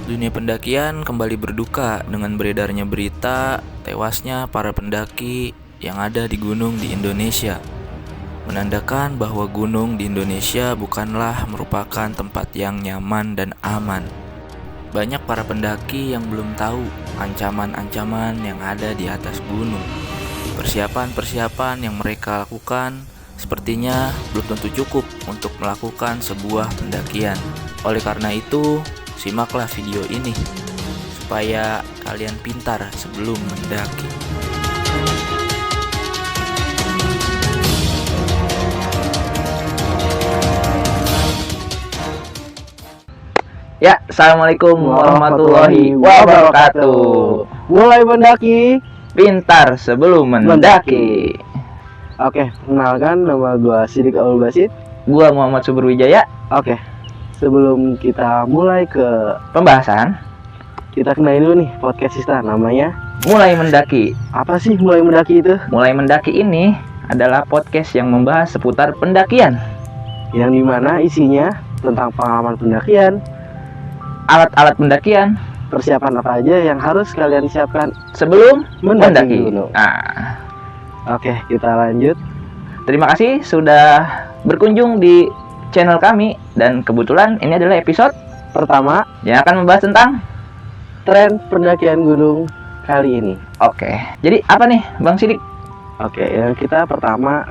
Dunia pendakian kembali berduka dengan beredarnya berita tewasnya para pendaki yang ada di gunung di Indonesia. Menandakan bahwa gunung di Indonesia bukanlah merupakan tempat yang nyaman dan aman. Banyak para pendaki yang belum tahu ancaman-ancaman yang ada di atas gunung. Persiapan-persiapan yang mereka lakukan sepertinya belum tentu cukup untuk melakukan sebuah pendakian. Oleh karena itu, simaklah video ini supaya kalian pintar sebelum mendaki. Ya, assalamualaikum warahmatullahi wabarakatuh. Mulai mendaki, Pintar sebelum mendaki. Oke, kenalkan nama gua Sidik Aul Basit. Gua Muhammad Suberwijaya. Oke, sebelum kita mulai ke Pembahasan kita kenalin dulu nih podcast kita, namanya mulai mendaki. apa sih mulai mendaki itu? Mulai mendaki ini adalah podcast yang membahas seputar pendakian, Yang dimana isinya tentang pengalaman pendakian, alat-alat pendakian persiapan apa aja yang harus kalian siapkan sebelum mendaki mendaki. gunung. Nah, Oke, kita lanjut. terima kasih sudah berkunjung di channel kami, dan kebetulan ini adalah episode Pertama, yang akan membahas tentang tren pendakian gunung kali ini. Oke, jadi apa nih Bang Sidik? Oke, yang kita pertama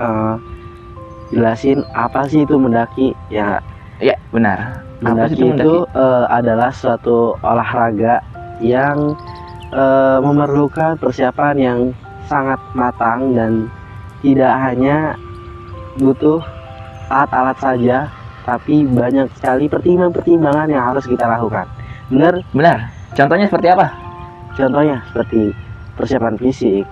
jelasin apa sih itu mendaki. Ya, Ya, benar. Apa sih mendaki itu adalah suatu olahraga yang memerlukan persiapan yang sangat matang dan tidak hanya butuh alat-alat saja, tapi banyak sekali pertimbangan-pertimbangan yang harus kita lakukan. Benar? Benar. Contohnya seperti apa? Contohnya seperti persiapan fisik,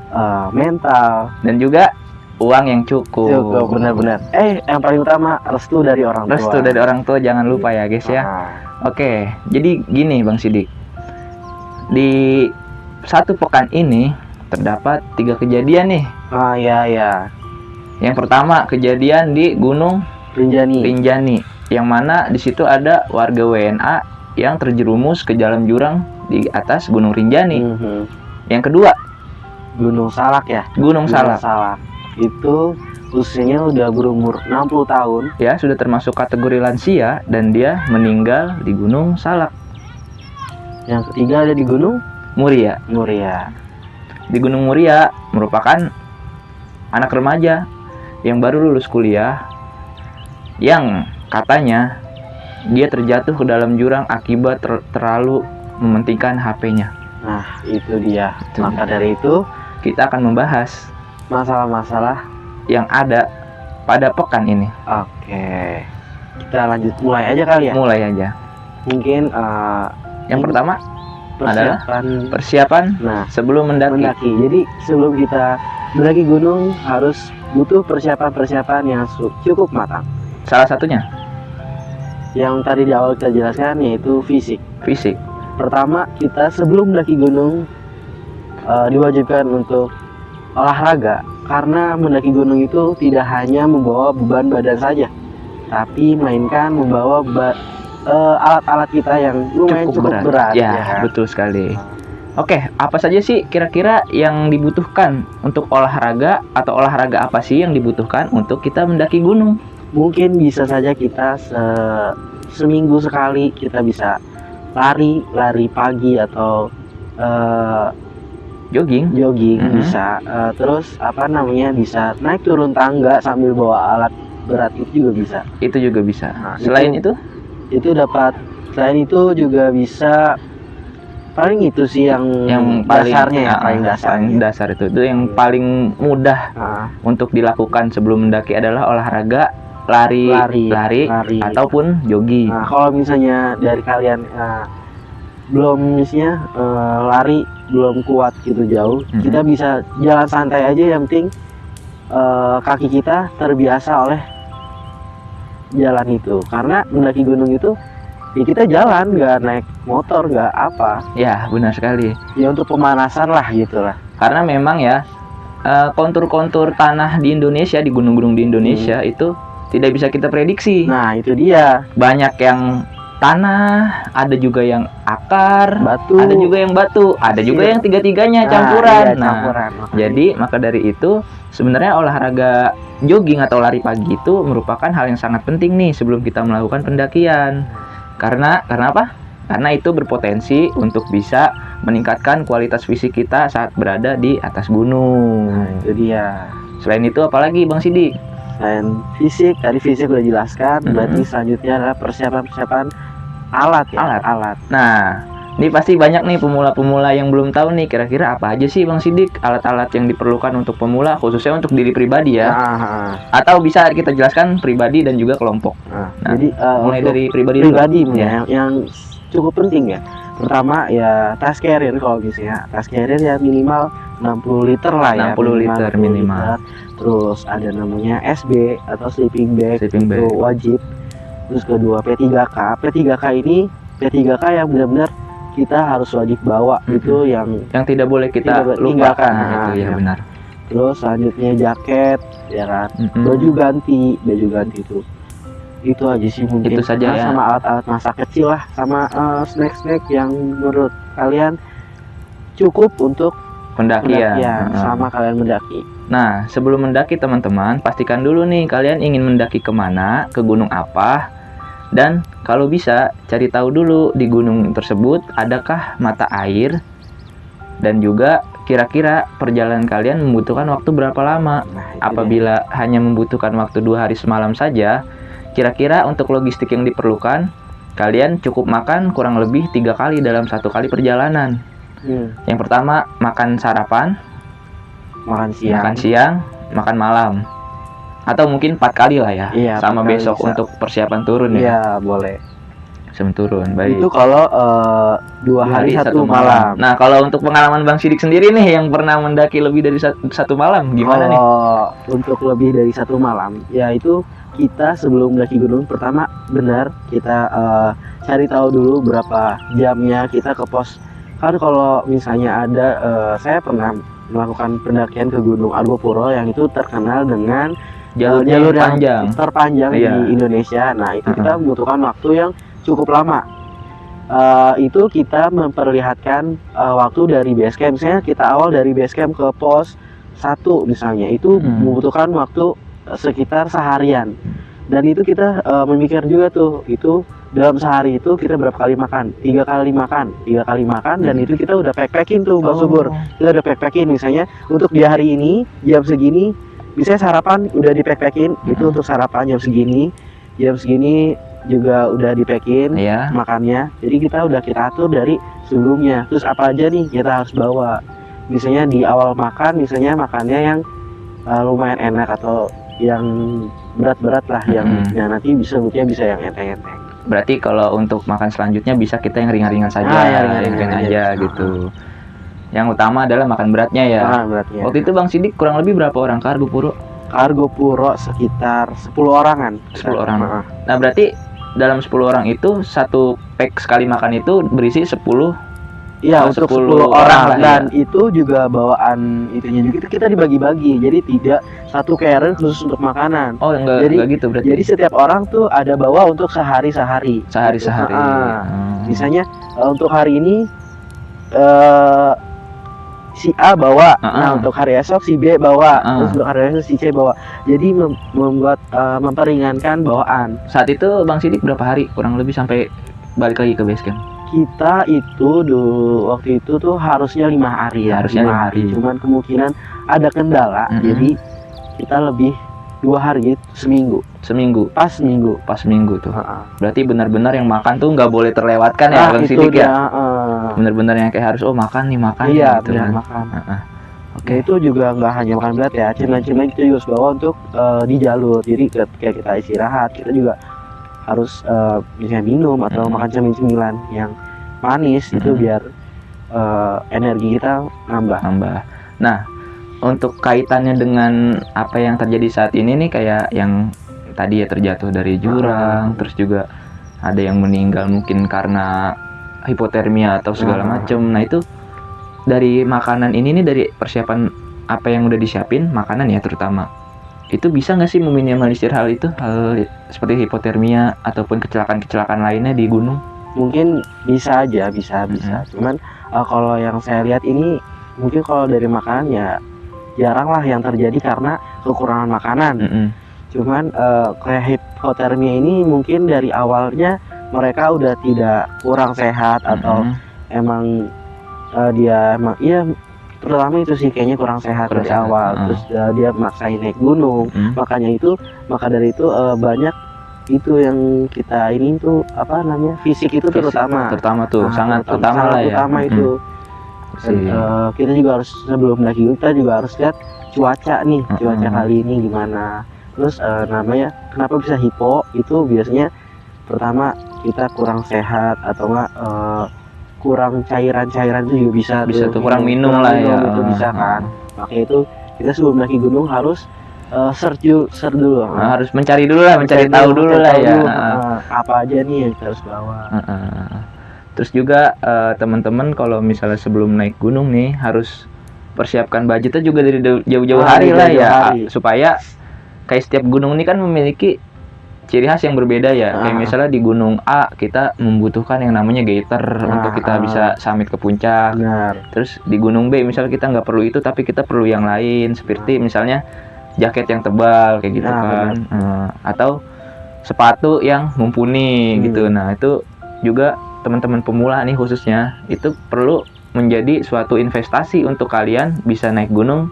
mental, Dan juga uang yang cukup. cukup benar-benar. Yang paling utama restu dari orang tua. Restu dari orang tua jangan lupa ya guys ya. Nah, Oke, jadi gini Bang Sidik. Di satu pekan ini terdapat 3 kejadian nih. ya. Yang pertama kejadian di Gunung Rinjani. Rinjani, yang mana di situ ada warga WNA yang terjerumus ke dalam jurang di atas Gunung Rinjani. Mhm. Yang kedua, Gunung Salak ya. Gunung Salak. Itu usianya udah berumur 60 tahun. Ya, sudah termasuk kategori lansia dan dia meninggal di Gunung Salak. Yang ketiga ada di Gunung Muria. Muria. Di Gunung Muria merupakan anak remaja yang baru lulus kuliah yang katanya dia terjatuh ke dalam jurang akibat terlalu mementingkan HP-nya. Nah, itu dia. Itu Maka dari itu, Kita akan membahas masalah-masalah. yang ada pada pekan ini. Oke. Kita lanjut mulai aja kali ya. Mulai aja. Mungkin Yang ini pertama adalah persiapan persiapan nah, sebelum mendaki. mendaki. Jadi sebelum kita mendaki gunung harus butuh persiapan-persiapan yang cukup matang. Salah satunya Yang tadi di awal kita jelaskan yaitu fisik. fisik. Pertama, kita sebelum mendaki gunung diwajibkan untuk olahraga, karena mendaki gunung itu tidak hanya membawa beban badan saja, tapi melainkan membawa alat-alat kita yang lumayan cukup berat. Ya, kan? betul sekali. Oke, apa saja sih kira-kira yang dibutuhkan untuk olahraga, atau olahraga apa sih yang dibutuhkan untuk kita mendaki gunung? Mungkin bisa saja kita seminggu sekali kita bisa lari pagi atau Jogging. jogging. Mhm. Bisa terus bisa naik turun tangga sambil bawa alat berat, itu juga bisa. Itu juga bisa. Nah, Selain itu, selain itu juga bisa, paling itu sih yang paling dasarnya ya, paling dasar. paling dasar itu yang paling mudah Nah, untuk dilakukan sebelum mendaki adalah olahraga lari ataupun jogging. nah, kalau misalnya dari kalian belum lari belum kuat gitu jauh, Mhm. kita bisa jalan santai aja, yang penting kaki kita terbiasa oleh jalan itu. Karena mendaki gunung itu ya kita jalan, nggak naik motor, nggak apa Ya, benar sekali. ya, untuk pemanasan lah gitulah. Karena memang ya kontur-kontur tanah di Indonesia, di gunung-gunung di Indonesia itu tidak bisa kita prediksi. Nah, itu dia. Banyak yang tanah, ada juga yang akar, Batu. ada juga yang batu, ada juga yang tiga-tiganya Nah, campuran. iya, Nah, campuran. jadi maka dari itu sebenarnya olahraga jogging atau lari pagi itu merupakan hal yang sangat penting nih sebelum kita melakukan pendakian. Karena apa? Karena itu berpotensi untuk bisa meningkatkan kualitas fisik kita saat berada di atas gunung. Nah, itu dia. Selain itu apalagi Bang Sidik? Selain fisik, tadi fisik udah jelaskan, berarti selanjutnya adalah persiapan alat ya. Alat. Nah, ini pasti banyak nih pemula-pemula yang belum tahu nih kira-kira apa aja sih Bang Sidik alat-alat yang diperlukan untuk pemula, khususnya untuk diri pribadi ya. Atau bisa kita jelaskan pribadi dan juga kelompok. Nah, jadi mulai dari pribadi ya. Yang cukup penting ya. Pertama ya tas carrier, kalau misalnya tas carrier ya minimal 60 liter lah ya. 60 liter minimal. Terus ada namanya SB atau sleeping bag, itu bag wajib. Terus kedua P3K. P3K ini P3K yang benar-benar kita harus wajib bawa, itu yang tidak boleh kita lupakan. Nah, itu ya benar. Terus selanjutnya jaket ya kan. Baju ganti itu aja sih mungkin. Itu saja ya. Sama alat-alat masak kecil lah, sama snack-snack yang menurut kalian cukup untuk pendakian sama kalian mendaki. Nah, sebelum mendaki teman-teman, pastikan dulu nih kalian ingin mendaki kemana, ke gunung apa, dan kalau bisa cari tahu dulu di gunung tersebut adakah mata air, dan juga kira-kira perjalanan kalian membutuhkan waktu berapa lama. Apabila hanya membutuhkan waktu 2 hari semalam saja, kira-kira untuk logistik yang diperlukan, kalian cukup makan kurang lebih 3 kali dalam 1 kali perjalanan. Yang pertama makan sarapan, makan siang, makan malam, atau mungkin 4 kali lah ya. Iya, sama besok bisa. Untuk persiapan turun ya. Iya boleh. Sebelum turun, baik. Itu kalau 2 hari 1 malam. Nah kalau untuk pengalaman Bang Sidik sendiri nih yang pernah mendaki lebih dari 1 malam, gimana nih? Untuk lebih dari 1 malam, ya itu kita sebelum mendaki gunung pertama benar kita cari tahu dulu berapa jamnya kita ke pos. Kan kalau misalnya ada saya pernah melakukan pendakian ke Gunung Argopuro yang itu terkenal dengan jalur yang terpanjang di Indonesia. Nah itu kita membutuhkan waktu yang cukup lama. Itu kita memperlihatkan waktu dari base camp. Misalnya kita awal dari base camp ke pos 1 misalnya, itu membutuhkan waktu sekitar seharian. Dan itu kita memikir juga tuh, itu dalam sehari itu kita berapa kali makan, 3 kali makan, dan itu kita udah pack-packin tuh Bang Subur. Kita udah pack-packin misalnya untuk di hari ini jam segini, misalnya sarapan udah di pack-packin, itu untuk sarapan jam segini juga udah di-packin makannya. Jadi kita atur dari sebelumnya. Terus apa aja nih kita harus bawa. Misalnya di awal makan, misalnya makannya yang lumayan enak atau yang berat-berat lah, yang nanti bisa yang enteng-enteng. Berarti kalau untuk makan selanjutnya bisa kita yang ringan-ringan saja, ringan aja gitu. Yang utama adalah makan beratnya ya. Beratnya. Waktu itu Bang Sidik kurang lebih berapa orang ke Argopuro? Argopuro sekitar 10 orangan. 10 orang. Nah berarti dalam 10 orang itu 1 pack sekali makan itu berisi 10. Iya, untuk 10 orang lah, dan itu juga bawaan itunya juga kita dibagi-bagi. Jadi tidak satu carrier khusus untuk makanan. Oh, enggak gitu berarti. Jadi setiap orang tuh ada bawa untuk sehari-hari. Misalnya untuk hari ini si A bawa, nah untuk hari esok si B bawa, terus untuk hari esok si C bawa. Jadi membuat memperingankan bawaan. Saat itu Bang Sidik berapa hari kurang lebih sampai balik lagi ke base camp? Kita itu waktu itu tuh harusnya 5 hari ya. Harusnya 5 hari. Cuman kemungkinan ada kendala, jadi kita lebih 2 hari, seminggu. Pas seminggu tuh. Berarti benar-benar yang makan tuh nggak boleh terlewatkan ya Bang Sidik ya. Benar-benar yang kayak harus makan iya, gitu kan. Makan. Oke, itu juga nggak hanya makan berat ya. Cemilan-cemilan kita juga harus bawa untuk di jalur. Jadi ketika kita istirahat, kita juga harus misalnya minum atau makan cemilan yang manis, itu biar energi kita nambah. Nah, untuk kaitannya dengan apa yang terjadi saat ini nih, kayak yang tadi ya terjatuh dari jurang, terus juga ada yang meninggal mungkin karena hipotermia atau segala macam. Nah itu dari makanan ini nih, dari persiapan apa yang udah disiapin makanan ya terutama, itu bisa nggak sih meminimalisir hal itu, hal seperti hipotermia ataupun kecelakaan-kecelakaan lainnya di gunung? Mungkin bisa aja, bisa. Cuman kalau yang saya lihat ini mungkin kalau dari makanan ya jarang lah yang terjadi karena kekurangan makanan. Cuman kayak hipotermia ini mungkin dari awalnya mereka udah tidak kurang sehat atau emang dia emang iya, terutama itu sih kayaknya kurang sehat dari awal. Terus dia maksain naik gunung, maka dari itu banyak itu yang kita ini tuh apa namanya, fisik itu terutama tuh sangat utama lah ya. Itu. Dan, kita juga harus sebelum mendaki kita juga harus lihat cuaca nih, cuaca kali ini gimana. Terus namanya kenapa bisa hipo itu biasanya pertama kita kurang sehat atau enggak kurang cairan itu juga bisa tuh kurang minum lah ya. Itu bisa kan. Makanya itu kita sebelum mendaki gunung harus search dulu. Harus mencari tahu dulu lah ya. Apa aja nih yang kita harus bawa. Terus juga teman-teman kalau misalnya sebelum naik gunung nih harus persiapkan budgetnya juga dari jauh-jauh hari lah ya, supaya kayak setiap gunung ini kan memiliki ciri khas yang berbeda ya. Kayak misalnya di gunung A kita membutuhkan yang namanya gaiter untuk kita bisa summit ke puncak. Terus di gunung B misalnya kita nggak perlu itu tapi kita perlu yang lain, seperti misalnya jaket yang tebal kayak gitu kan. Atau sepatu yang mumpuni gitu. Nah itu juga teman-teman pemula nih khususnya itu perlu menjadi suatu investasi untuk kalian bisa naik gunung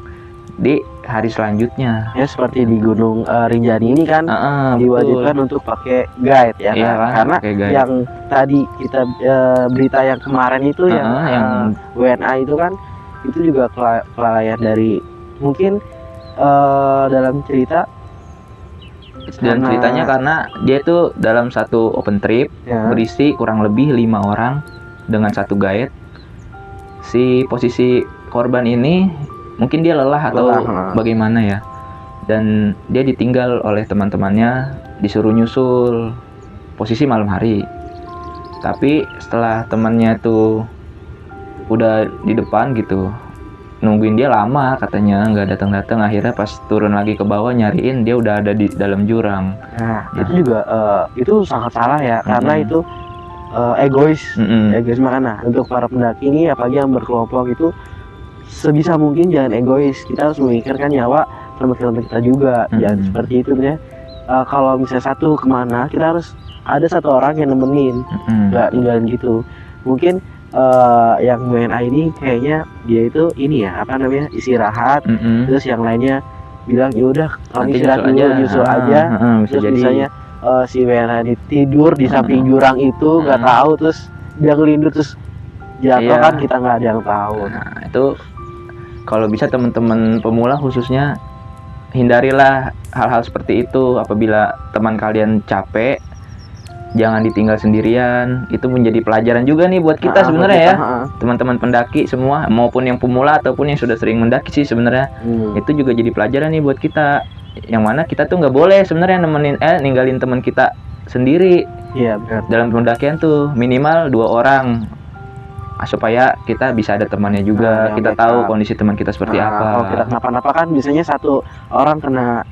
di hari selanjutnya. Ya seperti di Gunung Rinjani ini kan diwajibkan untuk pakai guide ya kan? Karena yang tadi kita berita yang kemarin itu yang WNA itu kan itu juga kelalaian dari mungkin dalam cerita. Dan ceritanya karena dia itu dalam satu open trip berisi kurang lebih 5 orang dengan satu guide. Si posisi korban ini mungkin dia lelah atau bagaimana ya, dan dia ditinggal oleh teman-temannya, disuruh nyusul posisi malam hari. Tapi setelah temannya tuh udah di depan gitu, nungguin dia lama katanya nggak datang-datang, akhirnya pas turun lagi ke bawah nyariin dia udah ada di dalam jurang. Itu juga itu sangat salah ya, karena itu egois makanya untuk para pendaki ini apalagi yang berkelompok itu sebisa mungkin jangan egois. Kita harus memikirkan nyawa teman-teman kita juga. Jangan seperti itu ya. Kalau misalnya satu kemana kita harus ada satu orang yang nemenin, nggak ninggalin gitu. Mungkin yang WNA ini kayaknya dia itu ini ya apa namanya istirahat, terus yang lainnya bilang ya udah kami istirahat dulu, nyusul aja. Terus misalnya si WNA ini tidur di samping jurang itu nggak tahu, terus dia ngelindur terus jatuh kan kita nggak ada yang tahu. Nah itu kalau bisa teman-teman pemula khususnya hindarilah hal-hal seperti itu. Apabila teman kalian capek, jangan ditinggal sendirian. Itu menjadi pelajaran juga nih buat kita sebenarnya ya. Teman-teman pendaki semua, maupun yang pemula ataupun yang sudah sering mendaki sih sebenarnya. Itu juga jadi pelajaran nih buat kita. Yang mana kita tuh nggak boleh sebenarnya ninggalin teman kita sendiri. Iya benar. Dalam pendakian tuh minimal 2 orang. Supaya kita bisa ada temannya juga, kita tahu kondisi teman kita seperti apa. Kalau kita kenapa-napa kan biasanya satu orang kena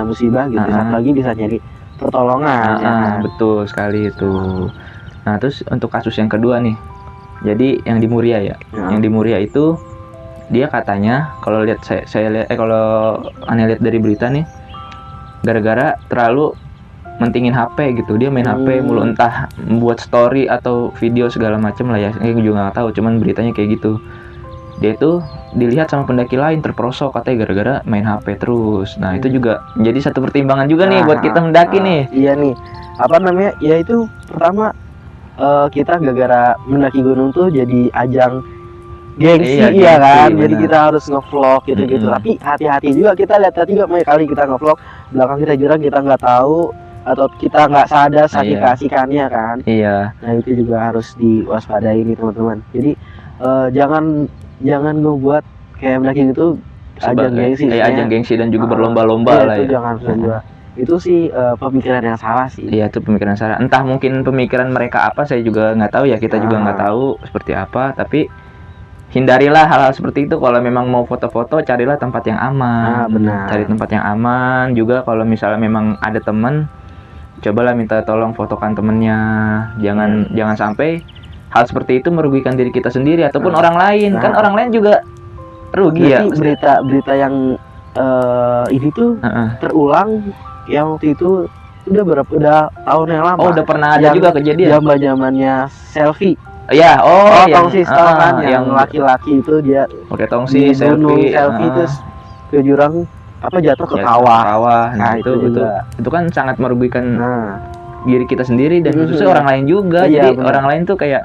musibah gitu, satu lagi bisa nyari pertolongan. Betul sekali itu. Nah terus untuk kasus yang kedua nih, jadi yang di Muria ya. Yang di Muria itu dia katanya kalau lihat saya lihat kalau aneh lihat dari berita nih, gara-gara terlalu mentingin HP gitu, dia main HP mulu, entah membuat story atau video segala macam lah ya, saya juga nggak tahu, cuman beritanya kayak gitu. Dia itu dilihat sama pendaki lain terperosok katanya gara-gara main HP terus. Nah itu juga menjadi satu pertimbangan juga nih buat kita mendaki nih. Iya nih, apa namanya ya itu pertama kita gara-gara mendaki gunung tuh jadi ajang gengsi ya kan, jadi kita harus ngevlog gitu-gitu. Tapi hati-hati juga, kita lihat tadi juga kali kita ngevlog belakang kita jurang kita nggak tahu atau kita nggak sadar saking keasikannya kan. Nah itu juga harus diwaspadai nih teman-teman. Jadi jangan ngebuat kayak mendaki itu ajang gengsi. Ajang gengsi dan juga berlomba-lomba lah itu ya. Jangan juga. Itu sih pemikiran yang salah sih. Iya itu pemikiran salah. Entah mungkin pemikiran mereka apa saya juga nggak tahu ya. Kita juga nggak tahu seperti apa. Tapi hindarilah hal-hal seperti itu. Kalau memang mau foto-foto, carilah tempat yang aman. Benar. Cari tempat yang aman juga. Kalau misalnya memang ada teman, cobalah minta tolong fotokan temennya. Jangan sampai hal seperti itu merugikan diri kita sendiri ataupun orang lain. Kan orang lain juga rugi ya. Berita yang ini tuh terulang yang waktu itu udah tahun yang lama. Oh, udah pernah ada juga kejadian. Zamannya selfie. Ya, tongsis kan yang laki-laki itu dia pakai tongsis selfie terus ke jurang jatuh ke kawah. Nah, itu kan sangat merugikan diri kita sendiri dan khususnya orang lain juga. Jadi orang lain tuh kayak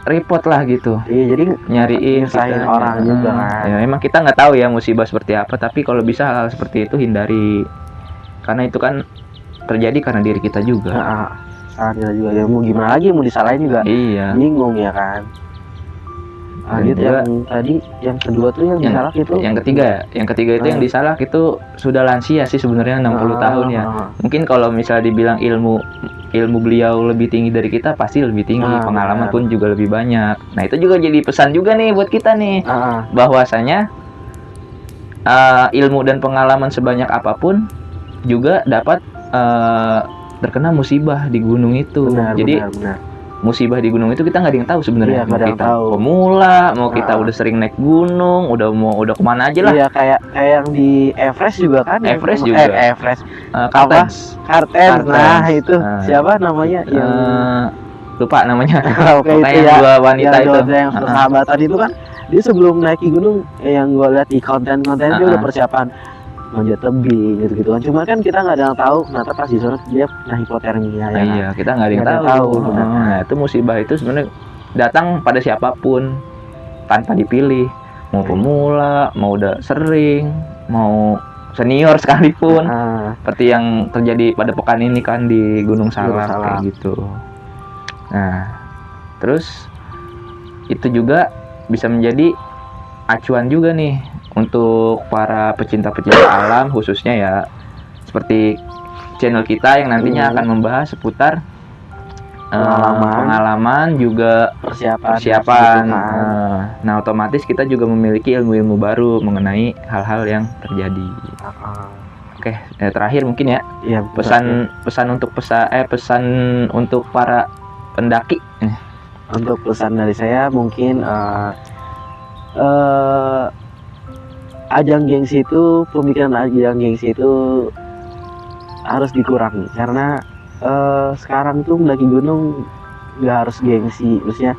repot lah gitu. Iya, jadi nyariin orang juga kan. Ya, memang kita nggak tahu ya musibah seperti apa, tapi kalau bisa hal seperti itu hindari. Karena itu kan terjadi karena diri kita juga. Kita juga ya, mau gimana lagi, mau disalahin juga bingung ya kan. Gitu yang tadi, yang kedua tuh yang disalak itu. Yang ketiga itu yang disalak itu sudah lansia sih sebenarnya 60 tahun ya. Mungkin kalau misalnya dibilang ilmu beliau lebih tinggi dari kita, pasti lebih tinggi, pengalaman pun juga lebih banyak. Nah, itu juga jadi pesan juga nih buat kita nih, bahwasanya ilmu dan pengalaman sebanyak apapun juga dapat terkena musibah di gunung itu. Jadi musibah di gunung itu kita nggak ada yang tahu sebenarnya. Mau kita pemula, mau kita udah sering naik gunung, udah kemana aja lah. Iya, kayak yang di Everest juga kan. Everest juga. Everest. Kartens. Nah, itu siapa namanya? Yang lupa namanya. Kayak dua wanita itu. Yang sahabatan itu kan. Dia sebelum naiki gunung, yang gue lihat di konten-konten dia udah persiapan manjat tebing gitu kan. Cuma kan kita nggak ada yang tahu ternyata pas di sana dia hipotermia ya. Iya, kita nggak ada yang tahu. Nah, itu musibah itu sebenarnya datang pada siapapun tanpa dipilih. Mau pemula, mau udah sering, mau senior sekalipun. Seperti yang terjadi pada pekan ini kan di Gunung Salak kayak gitu. Nah, terus itu juga bisa menjadi acuan juga nih untuk para pecinta-pecinta alam khususnya ya, seperti channel kita yang nantinya akan membahas seputar pengalaman juga persiapan. Nah, otomatis kita juga memiliki ilmu-ilmu baru mengenai hal-hal yang terjadi. Oke, terakhir mungkin ya, pesan untuk para pendaki. Untuk pesan dari saya mungkin ajang gengsi itu, pemikiran ajang gengsi itu harus dikurangi karena sekarang tuh mendaki gunung nggak harus gengsi, maksudnya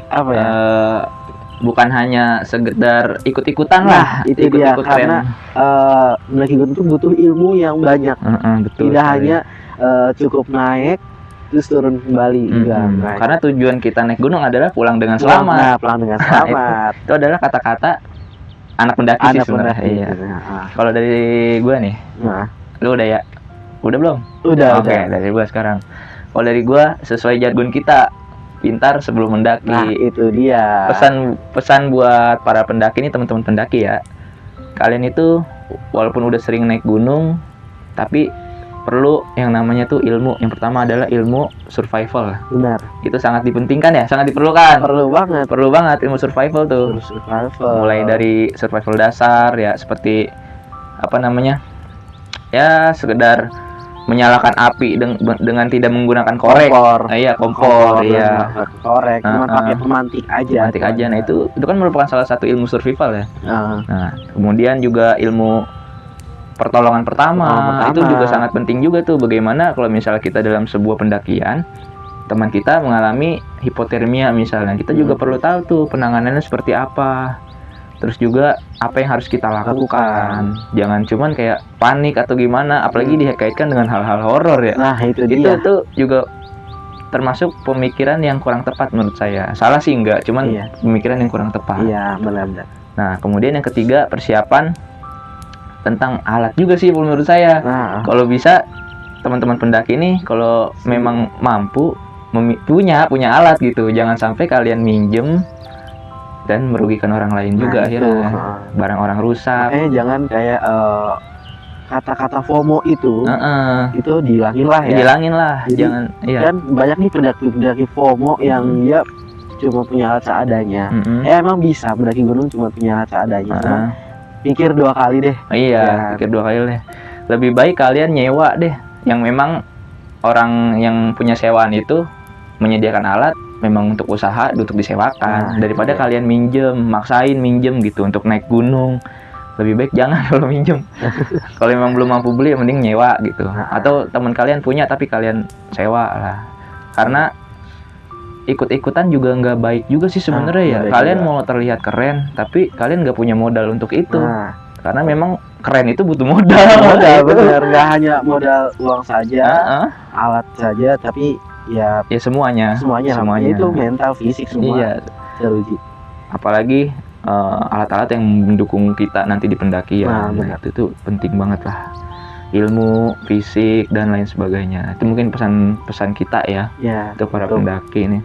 apa ya? Bukan hanya sekedar ikut-ikutan lah. Itu dia, karena mendaki gunung tuh butuh ilmu yang banyak. Betul. Tidak hanya cukup naik terus turun kembali juga. Karena tujuan kita naik gunung adalah pulang dengan selamat. Pulang dengan selamat. Itu adalah kata-kata anak pendaki sih sebenarnya. Iya. Kalau dari gue nih, lu udah ya? Udah belum? Udah. Oke, dari gue sekarang. Kalau dari gue, sesuai jargon kita, pintar sebelum mendaki. Nah, itu dia. Pesan buat para pendaki nih, teman-teman pendaki ya. Kalian itu walaupun udah sering naik gunung, tapi perlu yang namanya tuh ilmu. Yang pertama adalah ilmu survival. Benar. Itu sangat dipentingkan ya, sangat diperlukan. Perlu banget ilmu survival tuh. Mulai dari survival dasar ya, seperti ya sekedar menyalakan api dengan tidak menggunakan korek. Kompor. Iya. Korek, cuma pakai pemantik aja. Nah, itu kan merupakan salah satu ilmu survival ya. Nah, kemudian juga ilmu pertolongan pertama itu juga sangat penting juga tuh. Bagaimana kalau misalnya kita dalam sebuah pendakian, teman kita mengalami hipotermia misalnya, kita juga perlu tahu tuh penanganannya seperti apa. Terus juga apa yang harus kita lakukan. Jangan cuman kayak panik atau gimana, apalagi dikaitkan dengan hal-hal horor ya. Nah, itu dia. Itu juga termasuk pemikiran yang kurang tepat menurut saya. Salah sih enggak, cuman pemikiran yang kurang tepat. Iya, benar. Nah, kemudian yang ketiga, persiapan tentang alat juga sih menurut saya. Kalau bisa teman-teman pendaki ini kalau memang mampu punya alat gitu, jangan sampai kalian minjem dan merugikan orang lain juga akhirnya. Barang orang rusak. Jangan kayak kata-kata FOMO itu dihilangin lah ya. Jangan. Kan banyak nih pendaki-pendaki FOMO yang dia cuma punya alat seadanya. Mm-mm. Emang bisa mendaki gunung cuma punya alat seadanya. Cuma Ah, pikir 2 kali deh. iya, Ya. pikir 2 kali deh. Lebih baik kalian nyewa deh, yang memang orang yang punya sewaan itu menyediakan alat memang untuk usaha, untuk disewakan, Nah, daripada iya. kalian maksain minjem gitu untuk naik gunung. Lebih baik jangan kalau minjem. Kalau memang belum mampu beli, mending nyewa gitu. Nah. Atau teman kalian punya tapi kalian sewa lah. Karena ikut-ikutan juga nggak baik juga sih sebenarnya ya. nggak baik Kalian juga. mau terlihat keren, tapi kalian nggak punya modal untuk itu. Nah, Karena memang keren itu butuh modal. modal Itu. bener, nggak hanya modal uang saja, Heeh. alat saja, tapi ya Ya semuanya. semuanya. Itu mental, fisik semua Iya. teruji. Apalagi alat-alat yang mendukung kita nanti di pendakian. Nah, benar. Itu tuh penting banget lah. Ilmu, fisik dan lain sebagainya. Itu mungkin pesan-pesan kita ya Ya, untuk para betul. pendaki nih.